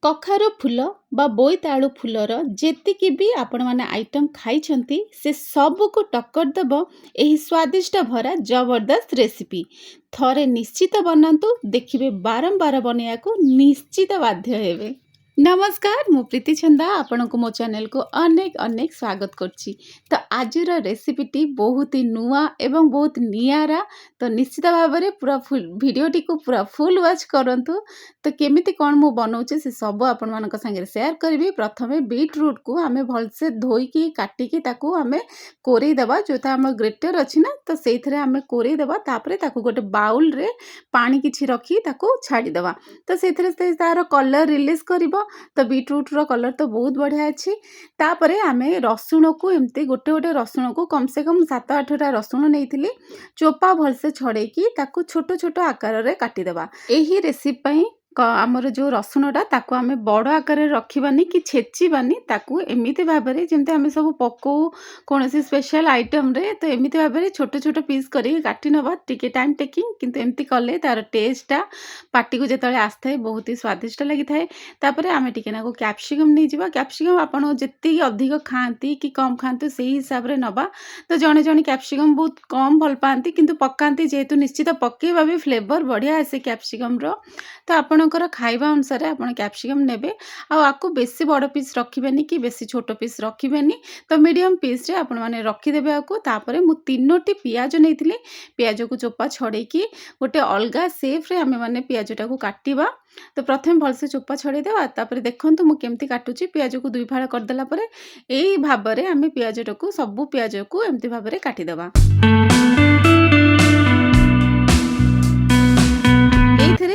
कखारु फूल बा बोईतालु फूलर जेतिकी भी आपण माने आइटम खाइछंती से सबु को टक्कर दब एही स्वादिष्ट भरा जबरदस्त रेसिपी। थरे निश्चित बनातु देखिबे बारंबार बनैयाको निश्चित बाध्य हेबे। नमस्कार मु प्रीति छंदा आपनको मो चैनल को अनेक अनेक स्वागत करछि। तो आजिर रेसिपीटी बहुत ही नुआ एवं बहुत नियारा। तो निश्चित भाव पूरा फुल वीडियोटी को पूरा फुल वॉच करंतु। तो केमिति कोन मु बनाउछि से सब आपण मानक संगे शेयर करबी। प्रथमे बीट रूट को आमे भलसे धोईकी काटिकी ताकू आमे कोरेई देबा। जोता हम ग्रेटर अछि ना तो सेइथरे आमे कोरेई देबा। तापरे ताकू गोटे बाउल रे पानी किछि रखी ताकू छाडी देबा। तो सेइथरे से तार कलर रिलीज करिवो। तो बीटरूट रो कलर तो बहुत बढ़िया अच्छी। तापरे आमे रसुण को एमती गोटे गोटे रसुण को कम से कम 7-8टा रसुण नहीं चोपा भलसे छड़ेकी ताकू छोट छोट आकार रे काटी देबा। एही रेसिपी पई आमर जो रसुणटा ताकू आमे बड़ आकार रखिबानी कि छेचिबानी ताकू एमिति भाबरे जेमते आमे सब पको कोनोसी स्पेशल आइटम रे। तो एमिति भाबरे छोट छोट पीस करी काटी नबा टिके टाइम टेकिंग किंतु एमती कले तार टेस्टटा पाटी को जेतले आस्थाय बहुत ही स्वादिष्ट लागि थाए। तापरे आमे टिके नाको कैप्सिकम नै जिबा। कैप्सिकम आपण जेति अधिक खांती कि कम खांती सेही हिसाब रे नबा। तो जणे जणे कैप्सिकम बहुत कम भल पांती किंतु पकांती जेहेतु निश्चित पकेबा भी फ्लेवर बढ़िया आसे कैप्सिकम रो। तो आपणकर खाइबा अनुसार आपण कैप्सिकम नेबे आकु बेसी बड़ पीस रखिबेनी कि बेसी छोट पीस रखिबेनी। तो मीडियम पीस रे आपण माने रखिदेबे आकु। तापरे मु 3टी पियाज नेइथिली। पियाज को चोपा छड़ेकी गोटे अलगा शेप रे आमे माने पियाजटा को काटिबा। तो प्रथम भलसे चोपा छड़े देबा। तापरे देखंतु मु केमती काटुची पियाज को दुई फाळ कर देला परे एई भाबरे आमे पियाजटा को सब पियाज को एमती भाबरे काटी देबा।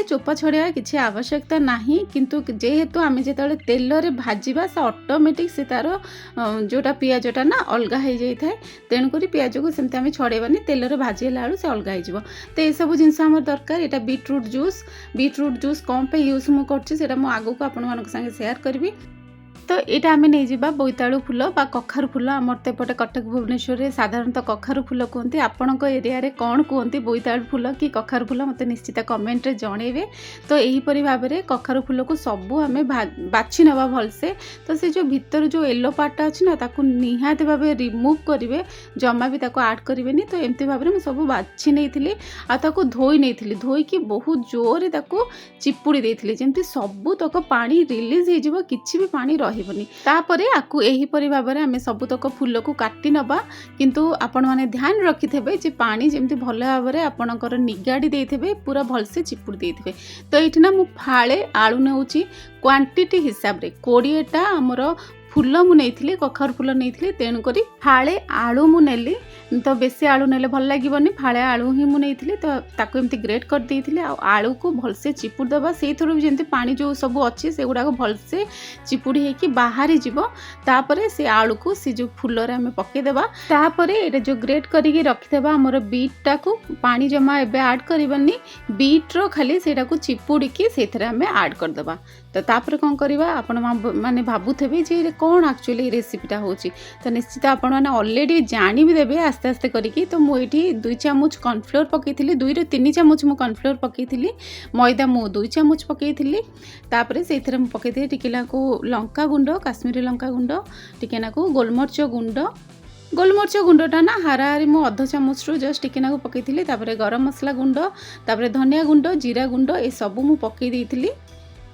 चोपा छड़िया किसी आवश्यकता नहीं किंतु जेहेतु आम जो तेल रे भाजवा से ऑटोमेटिक से तार जोटा पियाजटा ना अलग हो जाए। तेणुक पियाज को सेमती आम छड़ेबानी तेल रे भाजीला बेलू से अलग हो। तो ये सब जिनस आम दरकार। यहाँ बीटरूट जूस कौन पे यूज मु कर आगू को आपण मान संगे शेयर करी। तो यहाँ आम नहीं जावा बोईतालु फूल बा कखारु फूल। आमर तो एपटे कटक भुवनेश्वर में साधारणतः कखारु फूल कहते। आपण एरिया रे कौन कहते बोईतालु फूल कि कखारु फूल मत निश्चित कमेंट रे जणेबे। तो यहीपरि भाव में कखारु फूल को सबू आम बाछि नवा भलसे। तो से जो भीतर जो येलो पार्टा अच्छी ना ताकू निहाती भाव रिमूव करेंगे जमा भी ताको ऐड करेंगे। तो एमती भाव में सब बाछि नहीं आको धोई नहीं धोईकी बहुत जोर ताको चिपुड़ी देती जमी सबू तक पानी रिलीज हो किसी भी पानी रही। तापरे आकु एही परि भाबरे आमे सबुतक फूल को काटी नबा। किंतु आपण माने ध्यान रखिथेबे जे पानी जेमति भल भाबरे आपणकर निगाडी देइथेबे पूरा भलसे चिपुड़ी देइथेबे। तो एठिना मु फाळे आळु नेउची क्वांटिटी हिसाब रे 20टा हमर फूल मु नहीं कखारु फूल नहीं तेणुक फाळे आलू मु नेली। तो बेसी आलू नेले भल लागिबनी फाळे आलू ही मु नहीं। तो ताको एमती ग्रेट कर देइथिले आलू को भलसे चिपुड़ देबा। से थोर जेमती पानी जो सब अच्छी से गुडा को भलसे चिपुड़ी हेकी बाहरी जीवो। तापरे से आलू को से जो फूल रे हमें पके देबा। तापरे एटा जो ग्रेट करिके रखिदेबा हमर बीट को पानी जमा एबे ऐड करबनी। बीट रो खाली सेटा को चिपुड़ी की सेथरे हमें ऐड कर देबा। तो तापर कौन करवा आपण माने भाबुथेबे जे कौन एक्चुअली रेसिपीटा होची। तो निश्चित आपण माने ऑलरेडी जानी भी देबे आस्ते आस्ते करिकी। तो मु एठी 2 चामच कॉर्नफ्लोर पकेइथिली। 2 ରୁ 3 चामच मु कॉर्नफ्लोर पकेइथिली। मैदा मु 2 चामच पकेइथिली। तापरे सेथरे मु पकेइथिली टिकेला को लंका गुंड काश्मीरी लंका गुंड टिकेना को गोलमर्च गुंडटा ना हाराहारी मु 1/2 चामच रु जस्ट टिकेना को पकेइथिली। तापरे गरम मसला गुंड तापरे धनिया गुंड जीरा गुंड ए सब मु पकेइ देइथिली।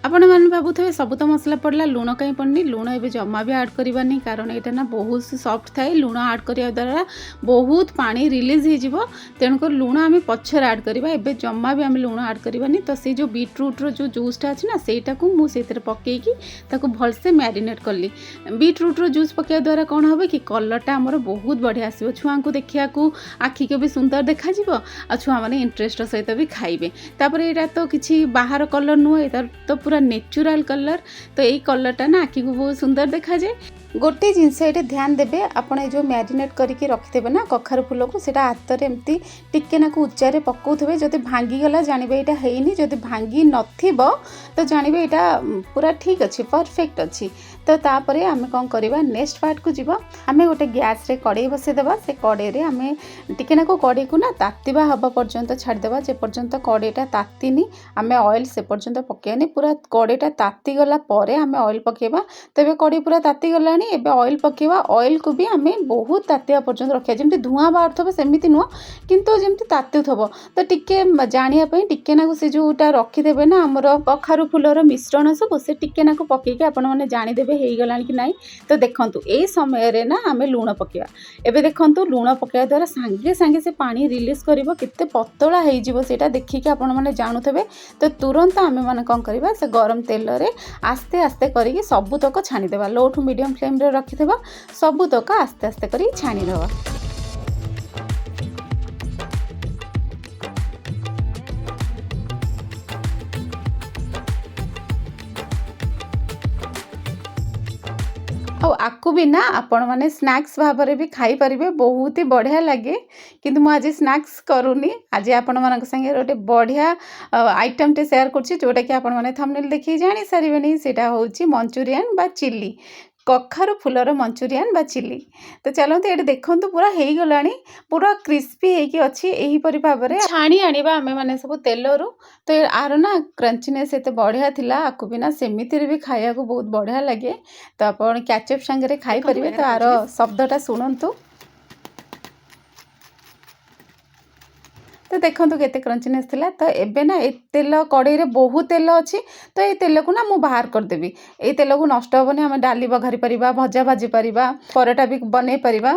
आपण मैंने भावुथे सब तो मसला पड़ला लुण कहीं पड़नी। लुण ए जमा भी ऐड करवानी कारण यहाँ ना बहुत सॉफ्ट थाए। लुण ऐड करने द्वारा बहुत पानी रिलीज हो। तेणुक लुण आम पछर ऐड करवा एबे जमा भी आम लुण ऐड करवानी। तो से जो बीटरूट रो जो जूसटा अच्छी ना सेटा को मुझे पकईकी भलसे मैरिनेट कली। बीटरूट रो जूस पकड़ा द्वारा कौन हम कि कलरटा आमर बहुत बढ़िया आसो। छुआ को देखा आखि को भी सुंदर देखा छुआ मैंने इंटरेस्ट सहित भी खाइबे। तापर यहाँ तो किसी बाहर कलर नुह तो पूरा नेचुरल कलर। तो यही कलरटा ना आखि को बहुत सुंदर देखा जाए। गोटे जिनस ये ध्यान देवे आपड़ जो मैरिनेट करके रखिथे ना कखारु फूल को सीटा हाथ में एमती टिके ना उच्चारे पकाउे जब भांगीगला जानवे यहाँ हैनी जब भांगी नथिबो तो जानवे यहाँ पूरा ठीक अच्छे परफेक्ट अच्छी। तो तापर आम कौन करवा नेक्स्ट पार्ट को जीव आम गोटे गैस रे कड़े बसईदेवा से कड़े रे आम टिके ना कड़े को ना तातीबा हवा पर्यंत छाड़देवा जे पर्यंत कड़ेटा तातीनी आम ऑयल से पर्यंत पकेबानी पूरा कड़ेटा ताती गला परे आम ऑयल पकेबा तेबे कड़े पूरा ताती गला एबे ऑयल पकेवा ऑयल को भी आम बहुत तातिया पर्यंत रखा जमी धुआं बाहर थो सेमती नुह किंतु जमी तातु थो तो टिके जानापी टिके ना से जोटा रखिदेवे ना आमर कखारु फूलर मिश्रण सब से टिके ना पकईकि आपण मैंने जानीदेवे हो गला कि नाई। तो देखूँ ये समय ना आम लुण पकेवा एबे देखूँ लुण पकेवा द्वारा सांगे सांगे से पानी रिलीज कर केते पतला होटा देखिकी आपण मैंने जानूथे। तो तुरंत आम मैंने कौन करवा से गरम तेल रे आस्ते आस्ते करके सबुतक छाणीदेवा लो टू मीडियम फ्लेम रे रखिदेवा सबुतक आस्ते आस्ते कर छाणीदेवा। आकु भी ना आपण मैंने स्नैक्स भाव में भी खाई पारे बहुत ही बढ़िया लगे किंतु मुझे आज स्नैक्स करूनी आज आपण मान संगे गोटे बढ़िया आइटम टे शेयर कर जोटा कि आपण मैंने थंबनेल देखी जानी सारे सेटा होची मंचूरियन बा चिल्ली कखारु फूलर मंचूरियन बा चिल्ली। तो चलते ये देखूँ पूरा हो गला पूरा क्रिस्पी होगी अच्छी यहीपरी भाव में छाणी आनिबा आमे माने सब तेलरू। तो आर ना क्रंचीनेस एते बढ़िया थिला आकु भी ना सेमिति भी खाया को बहुत बढ़िया लगे। तो आपण केचप संगे खाई परिबे। तो आर शब्दटा शुणु तो देखो केते क्रंचीनेस थिला। तो एबे ना ए तेल कड़े रे बहुत तेल अच्छी तो ये तेल को ना मु बाहर करदेवी ये तेल को नष्ट हेनी आम डाली बघारी पारिबा भजा भाजी पारिबा परोटा भी बनै पारिबा।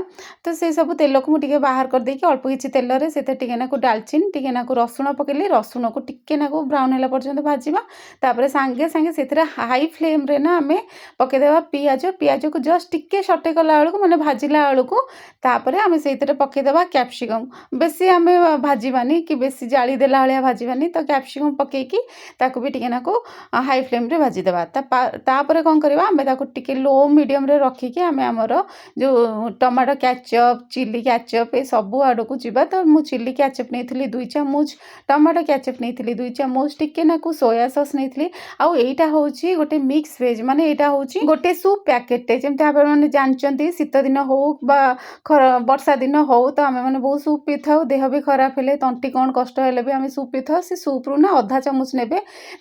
तो से सब तेल को मुझे बाहर करदेकी अल्प किसी तेल रे से टिके नाकु डालचिन टिके नाकु रसुण पकेली रसुण को टिके नाकु ब्राउन होला पर्यंत भाजीबा तापर सांगे सांगे से हाई फ्लेम रे ना आम पकेदेवा पियाज पियाज को जस्ट टिके सटे कला बेलू माने भाजिला बेलू तापर आम से पकेदेवा कैप्सिकम बेसी आम भाजीबानी कि बेसी जाली देला भाया भाजीबानी। तो कैप्सिकम पकेकी ताकू भी टिके नाकु हाई फ्लेम रे भाजीदेवा तापर कौन करवा आम टिके लो मीडियम रे रखिकी आम आमर जो टमाटो कैचअप चिल्ली कैचअप ये सब आड़ को जीवा। तो मु चिल्ली कैचअप नहीं 2 चामच टमाटो कैचअप नहीं 2 चामच टिके नाकु सोया सॉस नहीं आउ एटा होची गोटे मिक्स वेज माने एटा होची गोटे सूप पैकेट जमते आप मैंने जानते शीत दिन हो वर्षा दिन हो तो आम मैंने बहुत सूप पी था देह भी खराब है तंटी कौन कष्ट हेले भी आम सूप पी था से सूप रु ना अधा चामच ने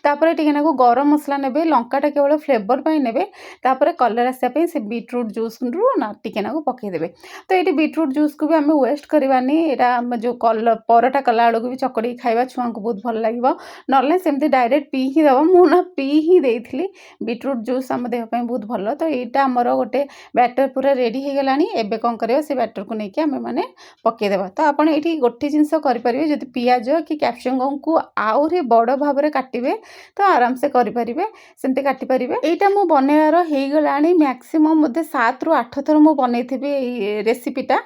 टिके नाकु गरम मसला ने लंकाटा केवल फ्लेवर पाई ने कलर आसापी से बीटरूट जूस रु ना टिके नाकु पकईदेवे। तो ये बीटरूट जूस को भी आम वेस्ट करवानी यहाँ जो कलर परोटा कला बेलू भी चकड़ी खाଇବା छुआ को बहुत भल लगे ना सेमती डायरेक्ट पी ही दब मुझे पी ही देती बीटरूट जूस आम देहपाई बहुत भल। तो यहाँ आमर गोटे बैटर पूरा रेडी हो गला एबे कौन करवा से बैटर को लेकिन आम मैंने पकईदेवा। तो आप गोटे जिनस करेंगे जब पियाज कि कैप्सिकम को आहरी बड़ भाव में काटे तो आराम से करेंगे सेमती काटिपारे। यहाँ मुझे बनइबार हो गला मैक्सीमम बोधे 7 ରୁ 8 थर मुझे बनई रेसिपीटा।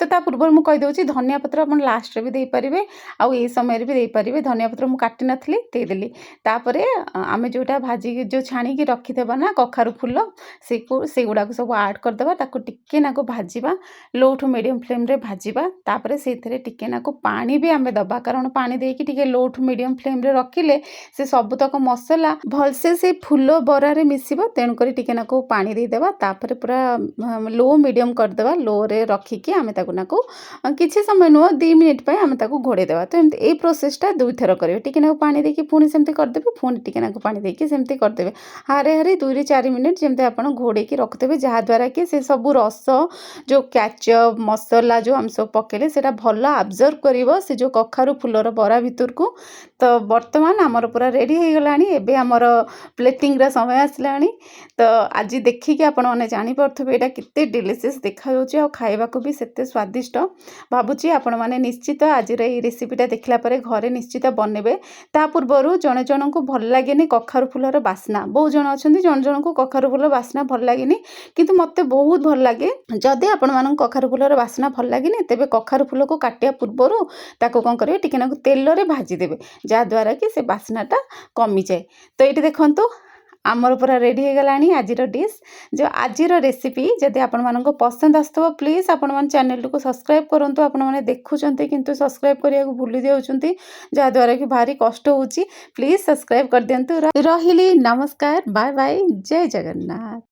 तो ता पूर्व मुझे कहीदे धनिया पत्र आप लास्ट रे भी दे पारे आउ ये समय भी दे पारे धनिया पत्र मुझे काटी नथली देदेली। तापर आम जोटा भाजी जो छाणी रखिदेबा ना कखारु फूल से गुड़ाक सब ऐड करदेबा ताको टिके नाको भाजीबा लो टू मीडियम फ्लेम रे भाजीबा तापर से टिके नाको पानी भी आम दबा कारण पानी देकी टिके लो टू मीडियम फ्लेम रे रखिले से सबुतक मसला भलसे से फूल बरा रे मिसिबो तेणुक टिके नाको पानी देदेबा तापर पूरा लो मीडियम करदेबा लो रे रखिकी आम किसी समय नुह 2 मिनिट पर आम घोड़ेदेवा। तो एमती ये प्रोसेसटा 2 थर करेंगे टिके नाकु पानी देकी पुणी सेमती करदेवे पुणी टिके नाकु पानी देकी सेमती करदेवे हारे हारे 2 ରୁ 4 मिनिट जमते आप घोड़ेकी रखिदेवे जहाँद्वारा कि से सब रस जो कैचअप मसला जो आम सब पकेले से भल आब्जर्व कर से जो कखारु फूलर बरा भितर को। तो बर्तमान आमर पूरा रेडी हो गला एबे आमर प्लेटिंग रा समय आसला। तो आज देखिकी आपण मैंने जानीपे यहाँ केते डिलिशियस देखा खाइबा को भी सेते स्वादिष्ट भावुची आपण मैंने निश्चित आज रेसिपीटा देखला परे घरे निश्चित बनइबे। ता पूर्व जड़े जन को भल लगे कखारु फूलर बास्ना बहुत जन अच्छा जन जन को कखारु फूल बास्ना भल लगे किंतु मते बहुत भल लगे जदि आपण मानन कखारु फूलर बास्ना भल लगे तेबे कखारु फूल को काटिया पूर्व ताको कौन करेंगे टिके नाकु तेल रे भाजी देबे जहाँद्वारा कि से बास्नाटा कमी जाए। तो ये देखंतु ଆମର ପୁରା ରେଡ଼ି ହେଇଗଲାଣି ଆଜିର ଡିଶ୍। ଯେଉଁ ଆଜିର ରେସିପି ଯଦି ଆପଣମାନଙ୍କୁ ପସନ୍ଦ ଆସୁଥିବ ପ୍ଲିଜ୍ ଆପଣମାନେ ଚ୍ୟାନେଲଟିକୁ ସବସ୍କ୍ରାଇବ୍ କରନ୍ତୁ। ଆପଣମାନେ ଦେଖୁଛନ୍ତି କିନ୍ତୁ ସବସ୍କ୍ରାଇବ୍ କରିବାକୁ ଭୁଲି ଯାଉଛନ୍ତି, ଯାହାଦ୍ୱାରା କି ଭାରି କଷ୍ଟ ହେଉଛି। ପ୍ଲିଜ୍ ସବସ୍କ୍ରାଇବ୍ କରିଦିଅନ୍ତୁ। ରହିଲି, ନମସ୍କାର, ବାଏ ବାଏ, ଜୟ ଜଗନ୍ନାଥ।